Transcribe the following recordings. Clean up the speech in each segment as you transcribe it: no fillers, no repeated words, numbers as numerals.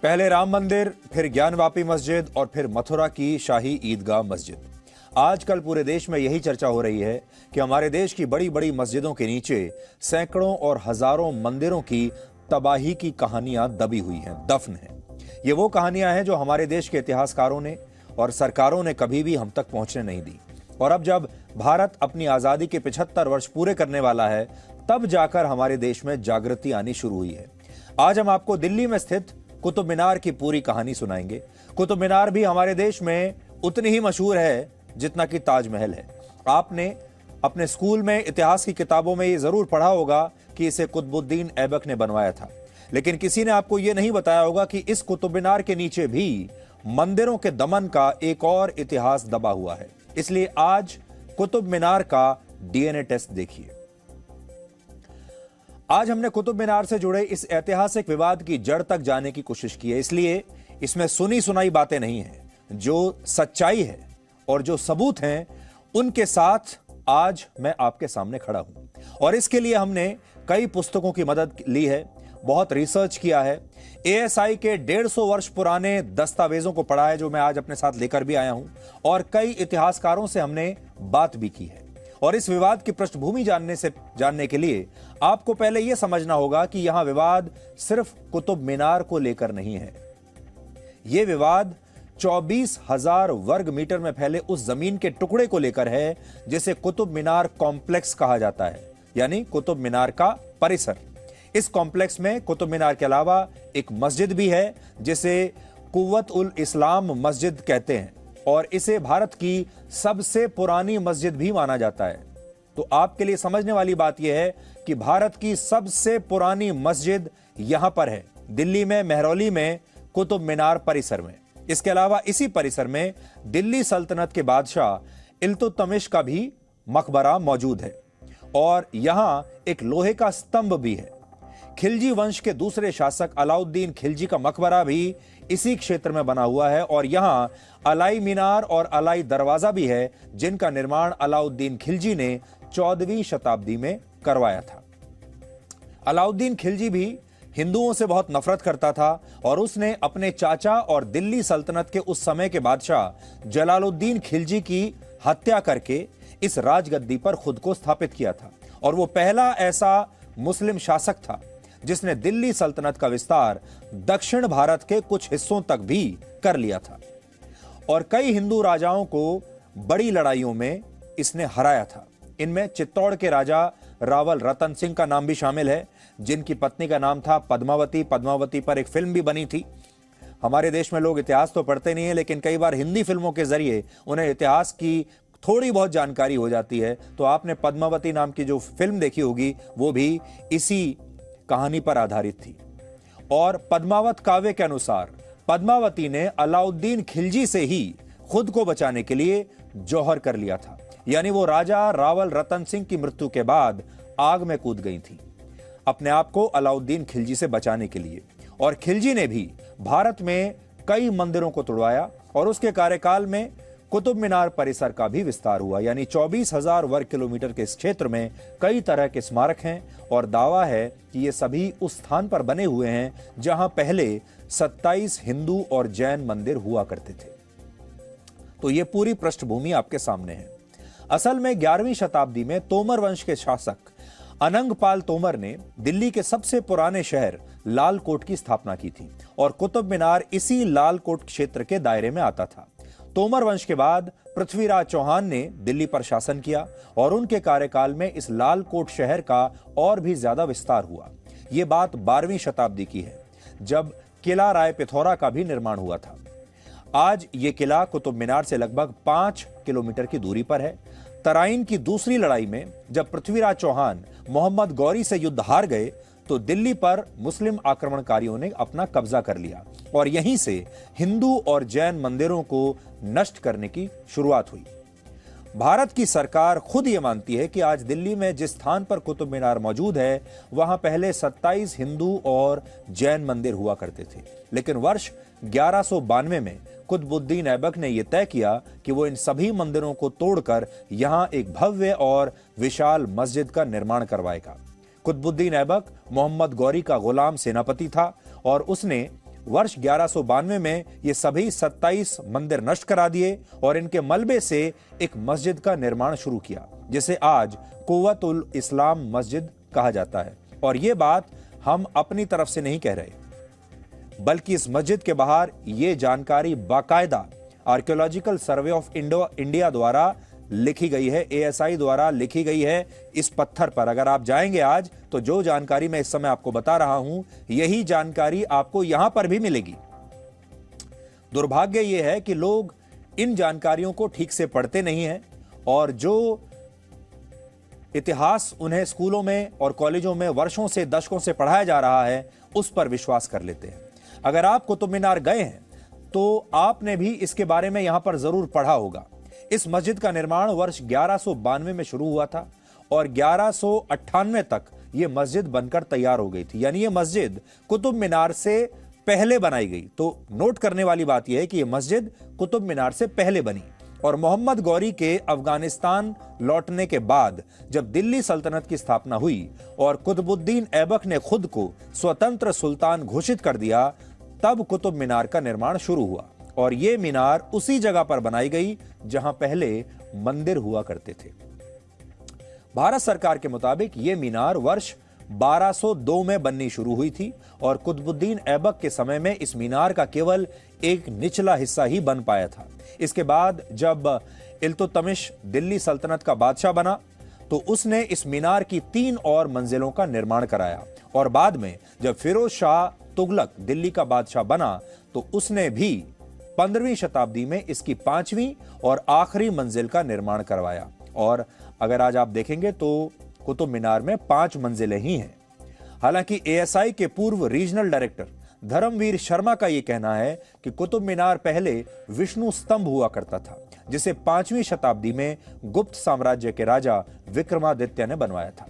पहले राम मंदिर, फिर ज्ञानवापी मस्जिद और फिर मथुरा की शाही ईदगाह मस्जिद। आजकल पूरे देश में यही चर्चा हो रही है कि हमारे देश की बड़ी बड़ी मस्जिदों के नीचे सैकड़ों और हजारों मंदिरों की तबाही की कहानियां दबी हुई हैं, दफन हैं। ये वो कहानियां हैं जो हमारे देश के इतिहासकारों ने और सरकारों ने कभी भी हम तक पहुंचने नहीं दी। और अब जब भारत अपनी आजादी के 75 वर्ष पूरे करने वाला है, तब जाकर हमारे देश में जागृति आनी शुरू हुई है। आज हम आपको दिल्ली में स्थित कुतुब मीनार की पूरी कहानी सुनाएंगे। कुतुब मीनार भी हमारे देश में उतनी ही मशहूर है जितना कि ताजमहल है। आपने अपने स्कूल में इतिहास की किताबों में ये जरूर पढ़ा होगा कि इसे कुतुबुद्दीन ऐबक ने बनवाया था, लेकिन किसी ने आपको यह नहीं बताया होगा कि इस कुतुब मीनार के नीचे भी मंदिरों के दमन का एक और इतिहास दबा हुआ है। इसलिए आज कुतुब मीनार का डीएनए टेस्ट देखिए। आज हमने कुतुब मीनार से जुड़े इस ऐतिहासिक विवाद की जड़ तक जाने की कोशिश की है। इसलिए इसमें सुनी सुनाई बातें नहीं हैं, जो सच्चाई है और जो सबूत हैं उनके साथ आज मैं आपके सामने खड़ा हूं। और इसके लिए हमने कई पुस्तकों की मदद ली है, बहुत रिसर्च किया है, एएसआई के 150 वर्ष पुराने दस्तावेजों को पढ़ा है जो मैं आज अपने साथ लेकर भी आया हूं, और कई इतिहासकारों से हमने बात भी की है। और इस विवाद की पृष्ठभूमि जानने के लिए आपको पहले यह समझना होगा कि यहां विवाद सिर्फ कुतुब मीनार को लेकर नहीं है। यह विवाद 24,000 वर्ग मीटर में फैले उस जमीन के टुकड़े को लेकर है जिसे कुतुब मीनार कॉम्प्लेक्स कहा जाता है, यानी कुतुब मीनार का परिसर। इस कॉम्प्लेक्स में कुतुब मीनार के अलावा एक मस्जिद भी है जिसे कुव्वत उल इस्लाम मस्जिद कहते हैं, और इसे भारत की सबसे पुरानी मस्जिद भी माना जाता है। तो आपके लिए समझने वाली बात यह है कि भारत की सबसे पुरानी मस्जिद यहां पर है, दिल्ली में मेहरौली में कुतुब मीनार परिसर में। इसके अलावा इसी परिसर में दिल्ली सल्तनत के बादशाह इल्तुतमिश का भी मकबरा मौजूद है, और यहां एक लोहे का स्तंभ भी है। खिलजी वंश के दूसरे शासक अलाउद्दीन खिलजी का मकबरा भी इसी क्षेत्र में बना हुआ है, और यहां अलाई मीनार और अलाई दरवाजा भी है जिनका निर्माण अलाउद्दीन खिलजी ने 14वीं शताब्दी में करवाया था। अलाउद्दीन खिलजी भी हिंदुओं से बहुत नफरत करता था, और उसने अपने चाचा और दिल्ली सल्तनत के उस समय के बादशाह जलालुद्दीन खिलजी की हत्या करके इस राजगद्दी पर खुद को स्थापित किया था। और वो पहला ऐसा मुस्लिम शासक था जिसने दिल्ली सल्तनत का विस्तार दक्षिण भारत के कुछ हिस्सों तक भी कर लिया था, और कई हिंदू राजाओं को बड़ी लड़ाइयों में इसने हराया था। इनमें चित्तौड़ के राजा रावल रतन सिंह का नाम भी शामिल है, जिनकी पत्नी का नाम था पद्मावती। पद्मावती पर एक फिल्म भी बनी थी। हमारे देश में लोग इतिहास तो पढ़ते नहीं है, लेकिन कई बार हिंदी फिल्मों के जरिए उन्हें इतिहास की थोड़ी बहुत जानकारी हो जाती है। तो आपने पद्मावती नाम की जो फिल्म देखी होगी वो भी इसी कहानी पर आधारित थी। और पद्मावत काव्य के अनुसार पद्मावती ने अलाउद्दीन खिलजी से ही खुद को बचाने के लिए जौहर कर लिया था, यानी वो राजा रावल रतन सिंह की मृत्यु के बाद आग में कूद गई थी अपने आप को अलाउद्दीन खिलजी से बचाने के लिए। और खिलजी ने भी भारत में कई मंदिरों को तुड़वाया, और उसके कार्यकाल में कुतुब मीनार परिसर का भी विस्तार हुआ, यानी 24,000 वर्ग किलोमीटर के इस क्षेत्र में कई तरह के स्मारक हैं, और दावा है कि ये सभी उस स्थान पर बने हुए हैं जहां पहले 27 हिंदू और जैन मंदिर हुआ करते थे। तो ये पूरी पृष्ठभूमि आपके सामने है। असल में 11वीं शताब्दी में तोमर वंश के शासक अनंगपाल तोमर ने दिल्ली के सबसे पुराने शहर लालकोट की स्थापना की थी, और कुतुब मीनार इसी लालकोट क्षेत्र के दायरे में आता था। तोमर वंश के बाद पृथ्वीराज चौहान ने दिल्ली पर शासन किया, और उनके कार्यकाल में इस लालकोट शहर का और भी ज्यादा विस्तार हुआ। यह बात 12वीं शताब्दी की है, जब किला राय पिथौरा का भी निर्माण हुआ था। आज यह किला कुतुब मीनार से लगभग 5 किलोमीटर की दूरी पर है। तराइन की दूसरी लड़ाई में जब पृथ्वीराज चौहान मोहम्मद गौरी से युद्ध हार गए, तो दिल्ली पर मुस्लिम आक्रमणकारियों ने अपना कब्जा कर लिया, और यहीं से हिंदू और जैन मंदिरों को नष्ट करने की शुरुआत हुई। भारत की सरकार खुद ये मानती है कि आज दिल्ली में जिस स्थान पर कुतुब मीनार मौजूद है, वहां पहले 27 हिंदू और जैन मंदिर हुआ करते थे। लेकिन वर्ष 1192 में कुतुबुद्दीन ऐबक ने यह तय किया कि वो इन सभी मंदिरों को तोड़कर यहां एक भव्य और विशाल मस्जिद का निर्माण करवाएगा। कुतुबुद्दीन ऐबक मोहम्मद गौरी का गुलाम सेनापति था, और उसने वर्ष 1192 में ये सभी 27 मंदिर नष्ट करा दिए और इनके मलबे से एक मस्जिद का निर्माण शुरू किया, जिसे आज कुव्वतुल इस्लाम मस्जिद कहा जाता है। और ये बात हम अपनी तरफ से नहीं कह रहे, बल्कि इस मस्जिद के बाहर ये जानकारी बाकायदा आर्कियोलॉजिकल सर्वे ऑफ इंडिया द्वारा लिखी गई है, ASI द्वारा लिखी गई है इस पत्थर पर। अगर आप जाएंगे आज तो जो जानकारी मैं इस समय आपको बता रहा हूं, यही जानकारी आपको यहां पर भी मिलेगी। दुर्भाग्य यह है कि लोग इन जानकारियों को ठीक से पढ़ते नहीं हैं और जो इतिहास उन्हें स्कूलों में और कॉलेजों में वर्षों से दशकों से पढ़ाया जा रहा है, उस पर विश्वास कर लेते हैं। अगर आप कुतुब मीनार गए हैं तो आपने भी इसके बारे में यहां पर जरूर पढ़ा होगा। इस मस्जिद का निर्माण वर्ष 1192 में शुरू हुआ था और 1198 तक यह मस्जिद बनकर तैयार हो गई थी। यानी यह मस्जिद कुतुब मीनार से पहले बनाई गई। तो नोट करने वाली बात यह है कि यह मस्जिद कुतुब मीनार से पहले बनी और मोहम्मद गौरी के अफगानिस्तान लौटने के बाद जब दिल्ली सल्तनत की स्थापना हुई और कुतुबुद्दीन ऐबक ने खुद को स्वतंत्र सुल्तान घोषित कर दिया, तब कुतुब मीनार का निर्माण शुरू हुआ और यह मीनार उसी जगह पर बनाई गई जहां पहले मंदिर हुआ करते थे। भारत सरकार के मुताबिक यह मीनार वर्ष 1202 में बननी शुरू हुई थी और कुतुबुद्दीन ऐबक के समय में इस मीनार का केवल एक निचला हिस्सा ही बन पाया था। इसके बाद जब इल्तुतमिश दिल्ली सल्तनत का बादशाह बना तो उसने इस मीनार की 3 और मंजिलों का निर्माण कराया और बाद में जब फिरोज शाह तुगलक दिल्ली का बादशाह बना तो उसने भी 15वीं शताब्दी में इसकी 5वीं और आखिरी मंजिल का निर्माण करवाया। और अगर आज आप देखेंगे तो कुतुब मीनार में 5 मंजिलें ही हैं। हालांकि ASI के पूर्व रीजनल डायरेक्टर धर्मवीर शर्मा का यह कहना है कि कुतुब मीनार पहले विष्णु स्तंभ हुआ करता था, जिसे 5वीं शताब्दी में गुप्त साम्राज्य के राजा विक्रमादित्य ने बनवाया था।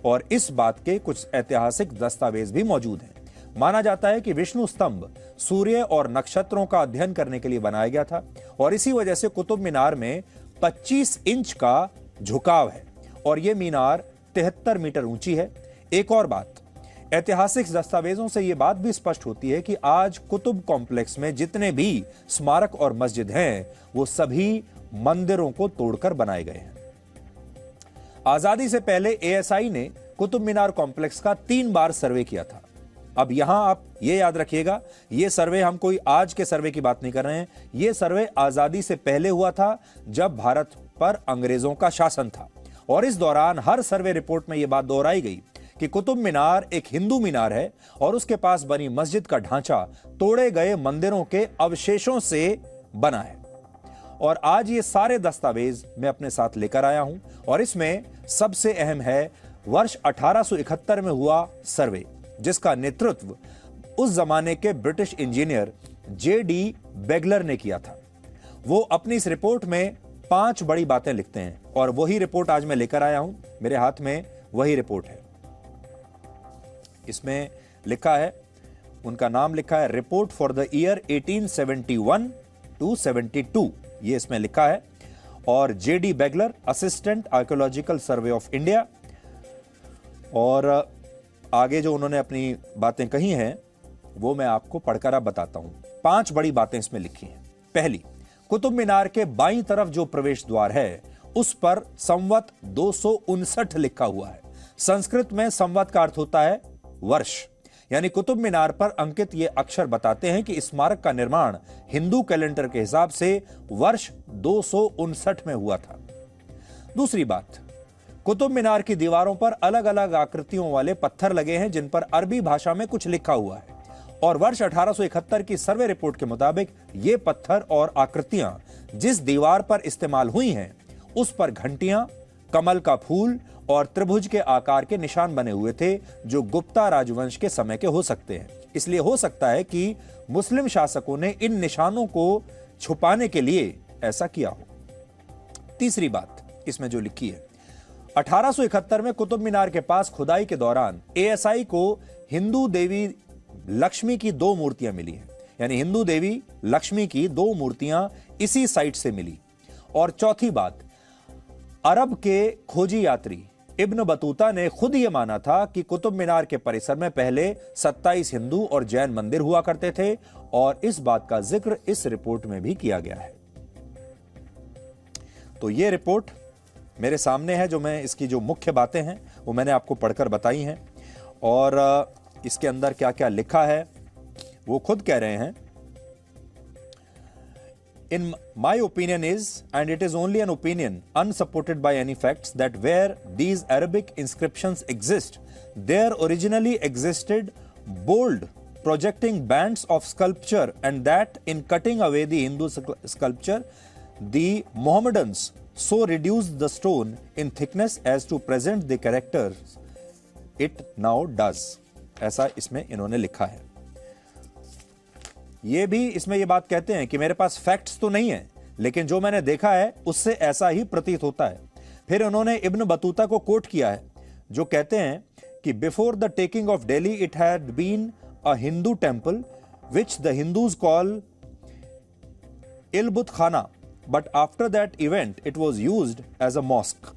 और इस बात के कुछ ऐतिहासिक दस्तावेज भी मौजूद हैं। माना जाता है कि विष्णु स्तंभ सूर्य और नक्षत्रों का अध्ययन करने के लिए बनाया गया था और इसी वजह से कुतुब मीनार में 25 इंच का झुकाव है और यह मीनार 73 मीटर ऊंची है। एक और बात, ऐतिहासिक दस्तावेजों से यह बात भी स्पष्ट होती है कि आज कुतुब कॉम्प्लेक्स में जितने भी स्मारक और मस्जिद हैं, वो सभी मंदिरों को तोड़कर बनाए गए हैं। आजादी से पहले ASI ने कुतुब मीनार कॉम्प्लेक्स का 3 बार सर्वे किया था। अब यहां आप ये याद रखिएगा, ये सर्वे हम कोई आज के सर्वे की बात नहीं कर रहे हैं। ये सर्वे आजादी से पहले हुआ था जब भारत पर अंग्रेजों का शासन था और इस दौरान हर सर्वे रिपोर्ट में यह बात दोहराई गई कि कुतुब मीनार एक हिंदू मीनार है और उसके पास बनी मस्जिद का ढांचा तोड़े गए मंदिरों के अवशेषों से बना है। और आज ये सारे दस्तावेज मैं अपने साथ लेकर आया हूं और इसमें सबसे अहम है वर्ष 1871 में हुआ सर्वे, जिसका नेतृत्व उस जमाने के ब्रिटिश इंजीनियर J.D. बेगलर ने किया था। वो अपनी इस रिपोर्ट में 5 बड़ी बातें लिखते हैं और वही रिपोर्ट आज मैं लेकर आया हूं। मेरे हाथ में वही रिपोर्ट है। इसमें लिखा है, उनका नाम लिखा है report for the year 1871 to 72, ये इसमें लिखा है। और J.D. Beglar, assistant archaeological survey of India. और आगे जो उन्होंने अपनी बातें कही हैं वो मैं आपको पढ़कर अब बताता हूं। 5 बड़ी बातें इसमें लिखी हैं। पहली, कुतुब मीनार के बाईं तरफ जो प्रवेश द्वार है उस पर संवत 259 लिखा हुआ है। संस्कृत में संवत का अर्थ होता है वर्ष। यानी कुतुब मीनार पर अंकित ये अक्षर बताते हैं कि स्मारक का निर्माण हिंदू कैलेंडर के हिसाब से वर्ष 259 में हुआ था। दूसरी बात, कुतुब मीनार की दीवारों पर अलग अलग आकृतियों वाले पत्थर लगे हैं जिन पर अरबी भाषा में कुछ लिखा हुआ है और वर्ष 1871 की सर्वे रिपोर्ट के मुताबिक ये पत्थर और आकृतियां जिस दीवार पर इस्तेमाल हुई हैं उस पर घंटियां, कमल का फूल और त्रिभुज के आकार के निशान बने हुए थे जो गुप्ता राजवंश के समय के हो सकते हैं। इसलिए हो सकता है कि मुस्लिम शासकों ने इन निशानों को छुपाने के लिए ऐसा किया हो। तीसरी बात इसमें जो लिखी है, 1871 में कुतुब मीनार के पास खुदाई के दौरान ASI को हिंदू देवी लक्ष्मी की 2 मूर्तियां मिली हैं। यानी हिंदू देवी लक्ष्मी की 2 मूर्तियां इसी साइट से मिली। और चौथी बात, अरब के खोजी यात्री इब्न बतूता ने खुद यह माना था कि कुतुब मीनार के परिसर में पहले 27 हिंदू और जैन मंदिर हुआ करते थे और इस बात का जिक्र इस रिपोर्ट में भी किया गया है। तो यह रिपोर्ट मेरे सामने है, जो मैं इसकी जो मुख्य बातें हैं वो मैंने आपको पढ़कर बताई हैं और इसके अंदर क्या क्या लिखा है वो खुद कह रहे हैं। In my opinion is, and it is only an opinion, unsupported by any facts, that where these Arabic inscriptions exist, there originally existed bold projecting bands of sculpture, and that in cutting away the Hindu sculpture, the Mohammedans so reduced the stone in thickness as to present the characters it now does. ऐसा इसमें इन्होंने लिखा है। ये भी इसमें ये बात कहते हैं कि मेरे पास फैक्ट्स तो नहीं है, लेकिन जो मैंने देखा है उससे ऐसा ही प्रतीत होता है। फिर उन्होंने इब्न बतूता को कोट किया है, जो कहते हैं कि before the taking off Delhi it had been a Hindu temple which the Hindus call इलबुत खाना, but after that event it was used as a mosque.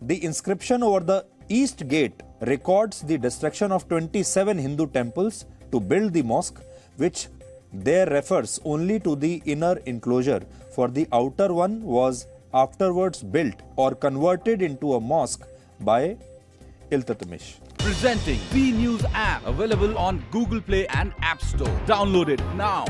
The inscription over the east gate records the destruction of 27 Hindu temples to build the mosque, which there refers only to the inner enclosure, for the outer one was afterwards built or converted into a mosque by Iltutmish. Presenting B News app, available on Google Play and App Store. Download it now.